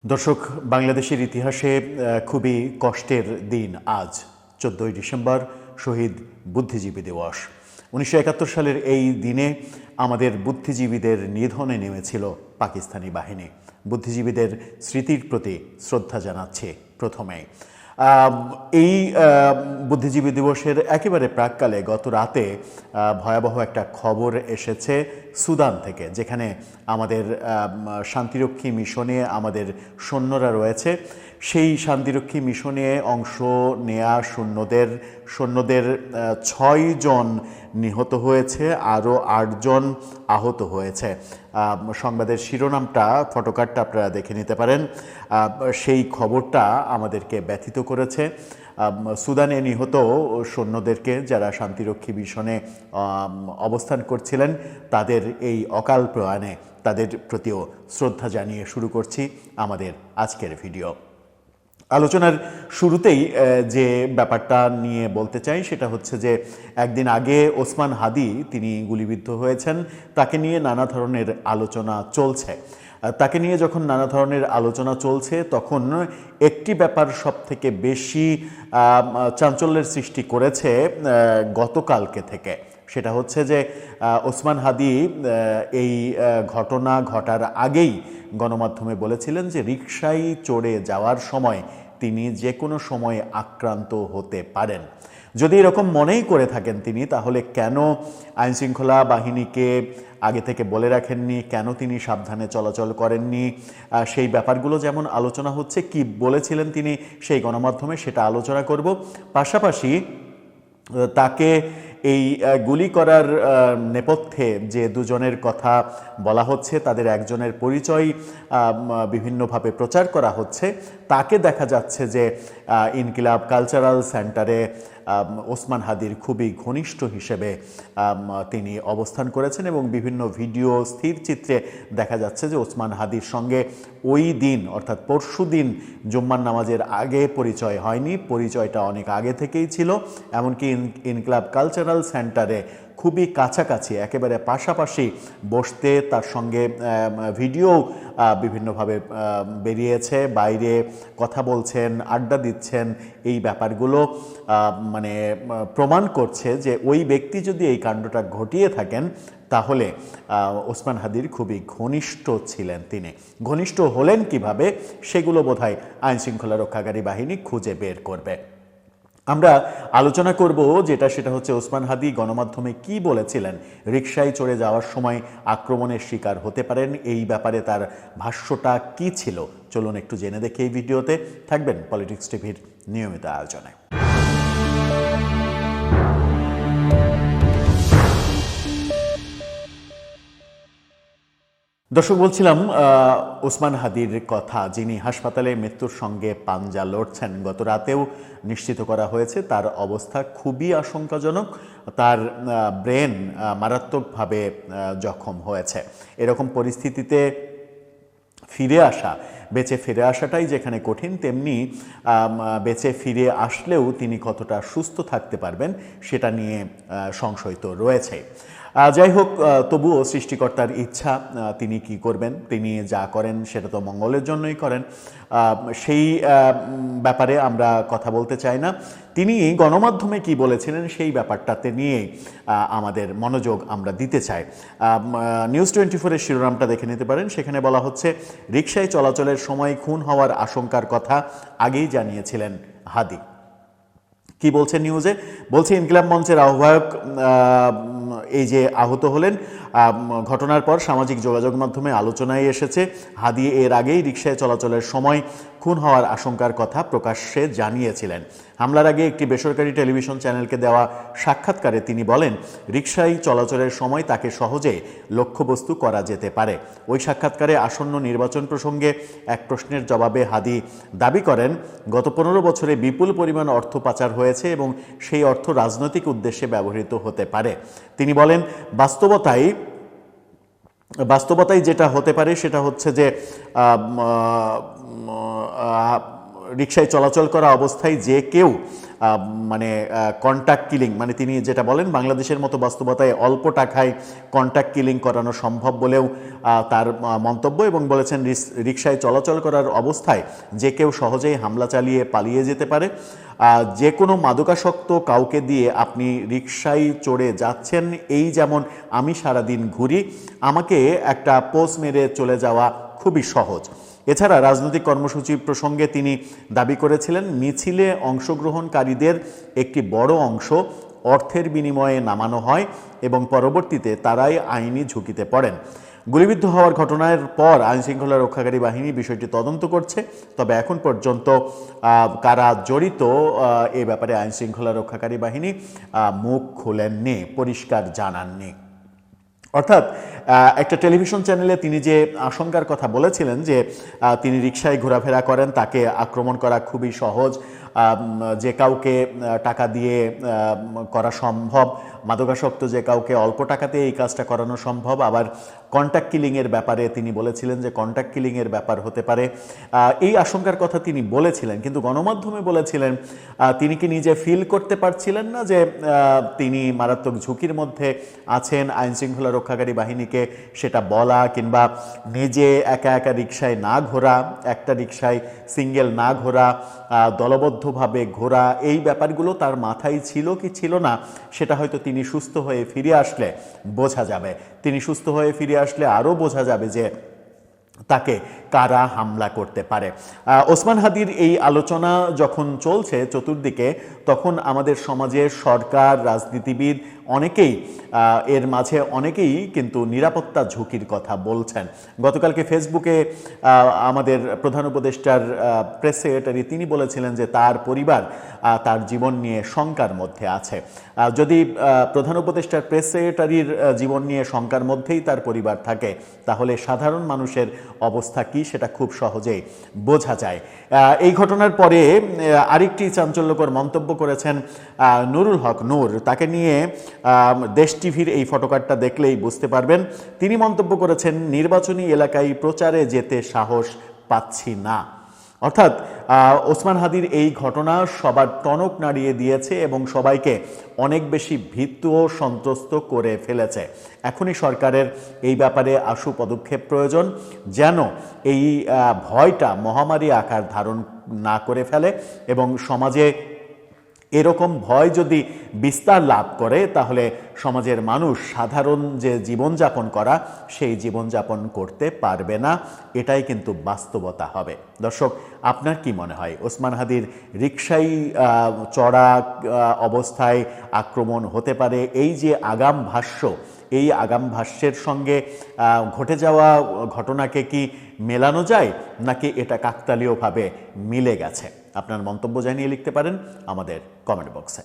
দর্শক, বাংলাদেশের ইতিহাসে খুবই কষ্টের দিন আজ 14ই ডিসেম্বর, শহীদ বুদ্ধিজীবী দিবস। 1971 সালের এই দিনে আমাদের বুদ্ধিজীবীদের নিধনে নেমেছিল পাকিস্তানি বাহিনী। বুদ্ধিজীবীদের স্মৃতির প্রতি শ্রদ্ধা জানাচ্ছে প্রথমেই। এই বুদ্ধিজীবী দিবসের একেবারে প্রাক্কালে গত রাতে ভয়াবহ একটা খবর এসেছে সুদান থেকে, যেখানে আমাদের শান্তিরক্ষী মিশনে আমাদের সৈন্যরা রয়েছে। সেই শান্তিরক্ষী মিশনে অংশ নেয়া সৈন্যদের 6 জন নিহত হয়েছে, আরও 8 জন আহত হয়েছে। সংবাদের শিরোনামটা, ফটোকার্ডটা আপনারা দেখে নিতে পারেন। সেই খবরটা আমাদেরকে ব্যথিত করেছে। সুদানে নিহত সৈন্যদেরকে, যারা শান্তিরক্ষী মিশনে অবস্থান করছিলেন, তাদের এই অকাল প্রয়াণে তাদের প্রতিও শ্রদ্ধা জানিয়ে শুরু করছি আমাদের আজকের ভিডিও। আলোচনার শুরুতেই যে ব্যাপারটা নিয়ে বলতে চাই সেটা হচ্ছে যে একদিন আগে ওসমান হাদি তিনি গুলিবিদ্ধ হয়েছেন। তাকে নিয়ে নানা ধরনের আলোচনা চলছে। তাকে নিয়ে যখন নানা ধরনের আলোচনা চলছে, তখন একটি ব্যাপার সবথেকে বেশি চাঞ্চল্যের সৃষ্টি করেছে গতকালকে থেকে। সেটা হচ্ছে যে ওসমান হাদি এই ঘটনা ঘটার আগেই গণমাধ্যমে বলেছিলেন যে রিকশায় চড়ে যাওয়ার সময় তিনি যে কোনো সময় আক্রান্ত হতে পারেন। যদি এরকম মনেই করে থাকেন তিনি, তাহলে কেন আইনশৃঙ্খলা বাহিনীকে আগে থেকে বলে রাখেননি, কেন তিনি সাবধানে চলাচল করেননি? সেই ব্যাপারগুলো যেমন আলোচনা হচ্ছে, কি বলেছিলেন তিনি সেই গণমাধ্যমে, সেটা আলোচনা করব। পাশাপাশি তাকে এই গুলি করার নেপথ্যে যে দুজনের কথা বলা হচ্ছে, তাদের একজনের পরিচয় বিভিন্নভাবে প্রচার করা হচ্ছে। তাকে দেখা যাচ্ছে যে ইনকিলাব কালচারাল সেন্টারে ওসমান হাদির খুবই ঘনিষ্ঠ হিসেবে তিনি অবস্থান করেছেন, এবং বিভিন্ন ভিডিও স্থির চিত্রে দেখা যাচ্ছে যে ওসমান হাদির সঙ্গে ওই দিন, অর্থাৎ পরশু দিন জুম্মার নামাজের আগে পরিচয় হয়নি, পরিচয়টা অনেক আগে থেকেই ছিল। এমনকি ইনকিলাব কালচারাল সেন্টারে খুবই কাছাকাছি, একেবারে পাশাপাশি বসতে তার সঙ্গে ভিডিও বিভিন্নভাবে বেরিয়েছে, বাইরে কথা বলছেন, আড্ডা দিচ্ছেন। এই ব্যাপারগুলো মানে প্রমাণ করছে যে ওই ব্যক্তি যদি এই কাণ্ডটা ঘটিয়ে থাকেন, তাহলে ওসমান হাদির খুবই ঘনিষ্ঠ ছিলেন তিনি। ঘনিষ্ঠ হলেন কিভাবে, সেগুলো বোধহয় আইনশৃঙ্খলা রক্ষাকারী বাহিনী খুঁজে বের করবে। আমরা আলোচনা করব সেটা হচ্ছে ওসমান হাদি গণমাধ্যমে কি বলেছিলেন, রিকশায় চড়ে যাওয়ার সময় আক্রমণের শিকার হতে পারেন, এই ব্যাপারে তার ভাষ্যটা কি ছিল। চলুন একটু জেনে দেখি এই ভিডিওতে। থাকবেন পলিটিক্স টিভির নিয়মিত আয়োজনে। দর্শক, বলছিলাম ওসমান হাদির কথা, যিনি হাসপাতালে মৃত্যুর সঙ্গে পাঞ্জা লড়ছেন। গত রাতেও নিশ্চিত করা হয়েছে তার অবস্থা খুবই আশঙ্কাজনক। তার ব্রেন মারাত্মকভাবে জখম হয়েছে। এরকম পরিস্থিতিতে বেঁচে ফিরে আসাটাই যেখানে কঠিন, তেমনি বেঁচে ফিরে আসলেও তিনি কতটা সুস্থ থাকতে পারবেন সেটা নিয়ে সংশয় তো রয়েছে। যাই হোক, তবুও সৃষ্টিকর্তার ইচ্ছা, তিনি কি করবেন, তিনি যা করেন সেটা তো মঙ্গলের জন্যই করেন। সেই ব্যাপারে আমরা কথা বলতে চাই না। তিনি গণমাধ্যমে কি বলেছিলেন সেই ব্যাপারটাতে নিয়ে আমাদের মনোযোগ আমরা দিতে চাই। নিউজ 24-এর শিরোনামটা দেখে নিতে পারেন। সেখানে বলা হচ্ছে, রিকশায় চলাচলের সময় খুন হওয়ার আশঙ্কার কথা আগেই জানিয়েছিলেন হাদি। কি বলছে নিউজে? বলছে, ইনকিলাব মঞ্চের আহ্বায়ক এই যে আহত হলেন, ঘটনার পর সামাজিক যোগাযোগ মাধ্যমে আলোচনায় এসেছে হাদি এর আগেই রিকশায় চলাচলের সময় খুন হওয়ার আশঙ্কার কথা প্রকাশ্যে জানিয়েছিলেন। হামলার আগে একটি বেসরকারি টেলিভিশন চ্যানেলকে দেওয়া সাক্ষাৎকারে তিনি বলেন, রিকশায় চলাচলের সময় তাকে সহজে লক্ষ্যবস্তু করা যেতে পারে। ওই সাক্ষাৎকারে আসন্ন নির্বাচন প্রসঙ্গে এক প্রশ্নের জবাবে হাদি দাবি করেন, গত 15 বছরে বিপুল পরিমাণ অর্থ পাচার হয়েছে এবং সেই অর্থ রাজনৈতিক উদ্দেশ্যে ব্যবহৃত হতে পারে। তিনি বলেন, বাস্তবতায় যেটা হতে পারে সেটা হচ্ছে যে রিকশায় চলাচল করা অবস্থায় যে কেউ মানে কন্ট্যাক্ট কিলিং, মানে তিনি যেটা বলেন বাংলাদেশের মতো বাস্তবতায় অল্প টাকায় কন্ট্যাক্ট কিলিং করানো সম্ভব বলেও তার মন্তব্য, এবং বলেছেন রিকশায় চলাচল করার অবস্থায় যে কেউ সহজেই হামলা চালিয়ে পালিয়ে যেতে পারে। যে কোনো মাদকাসক্ত কাউকে দিয়ে আপনি রিকশায় চড়ে যাচ্ছেন, এই যেমন আমি সারাদিন ঘুরি, আমাকে একটা পোজ মেরে চলে যাওয়া খুবই সহজ। এছাড়া রাজনৈতিক কর্মসূচি প্রসঙ্গে তিনি দাবি করেছিলেন মিছিলে অংশগ্রহণকারীদের একটি বড় অংশ অর্থের বিনিময়ে নামানো হয় এবং পরবর্তীতে তারাই আইনি ঝুঁকিতে পড়েন। গুলিবিদ্ধ হওয়ার ঘটনার পর আইনশৃঙ্খলা রক্ষাকারী বাহিনী বিষয়টি তদন্ত করছে, তবে এখন পর্যন্ত কারা জড়িত এ ব্যাপারে আইনশৃঙ্খলা রক্ষাকারী বাহিনী মুখ খোলেননি, পরিষ্কার জানাননি। অর্থাৎ একটা টেলিভিশন চ্যানেলে তিনি যে আশঙ্কার কথা বলেছিলেন যে তিনি রিকশায় ঘোরাফেরা করেন, তাকে আক্রমণ করা খুবই সহজ, যে কাউকে টাকা দিয়ে করা সম্ভব, মাদকাসক্ত যে কাউকে অল্প টাকাতে এই কাজটা করানো সম্ভব। আবার কন্ট্যাক্ট কিলিংয়ের ব্যাপারে তিনি বলেছিলেন যে কন্ট্যাক্ট কিলিংয়ের ব্যাপার হতে পারে, এই আশঙ্কার কথা তিনি বলেছিলেন। কিন্তু গণমাধ্যমে বলেছিলেন তিনি কি নিজে ফিল করতে পারছিলেন না যে তিনি মারাত্মক ঝুঁকির মধ্যে আছেন। আইনশৃঙ্খলা রক্ষাকারী বাহিনীকে সেটা বলা কিংবা নিজে একা একা রিকশায় না ঘোরা, একটা রিকশায় সিঙ্গেল না ঘোরা, দলবদ্ধভাবে ঘোরা, এই ব্যাপারগুলো তার মাথায় ছিল কি ছিল না সেটা হয়তো তিনি সুস্থ হয়ে ফিরে আসলে বোঝা যাবে। তিনি সুস্থ হয়ে ফিরে আসলে আরও বোঝা যাবে যে তাকে কারা হামলা করতে পারে। ওসমান হাদির এই আলোচনা যখন চলছে চতুর্দিকে, তখন আমাদের সমাজে সরকার, রাজনীতিবিদ অনেকেই এর মাঝে অনেকেই কিন্তু নিরাপত্তা ঝুঁকির কথা বলছেন। গতকালকে ফেসবুকে আমাদের প্রধান উপদেষ্টার প্রেস সেক্রেটারি তিনি বলেছিলেন যে তার পরিবার তার জীবন নিয়ে শঙ্কার মধ্যে আছে। যদি প্রধান উপদেষ্টার প্রেস সেক্রেটারির জীবন নিয়ে শঙ্কার মধ্যেই তার পরিবার থাকে, তাহলে সাধারণ মানুষের অবস্থা কি সেটা খুব সহজেই বোঝা যায়। এই ঘটনার পরে আরেকটি চাঞ্চল্যকর মন্তব্য করেছেন নুরুল হক নূর। তাকে নিয়ে দেশ টিভির এই ফটোকার্ডটা দেখলেই বুঝতে পারবেন। তিনি মন্তব্য করেছেন নির্বাচনী এলাকায় প্রচারে যেতে সাহস পাচ্ছি না। অর্থাৎ ওসমান হাদির এই ঘটনা সবার টনক নাড়িয়ে দিয়েছে এবং সবাইকে অনেক বেশি ভীত ও সন্ত্রস্ত করে ফেলেছে। এখনই সরকারের এই ব্যাপারে আশু পদক্ষেপ প্রয়োজন, যেন এই ভয়টা মহামারী আকার ধারণ না করে ফেলে এবং সমাজে এরকম ভয় যদি বিস্তার লাভ করে তাহলে সমাজের মানুষ সাধারণ যে জীবনযাপন করা সেই জীবনযাপন করতে পারবে না। এটাই কিন্তু বাস্তবতা হবে। দর্শক, আপনার কি মনে হয় ওসমান হাদির রিকশায় চড়া অবস্থায় আক্রমণ হতে পারে, এই যে আগাম ভাষ্য, এই আগাম ভাষ্যের সঙ্গে ঘটে যাওয়া ঘটনাকে কি মেলানো যায়, নাকি এটা কাকতালীয়ভাবে মিলে গেছে? আপনার মন্তব্য জানিয়ে লিখতে পারেন আমাদের কমেন্ট বক্সে।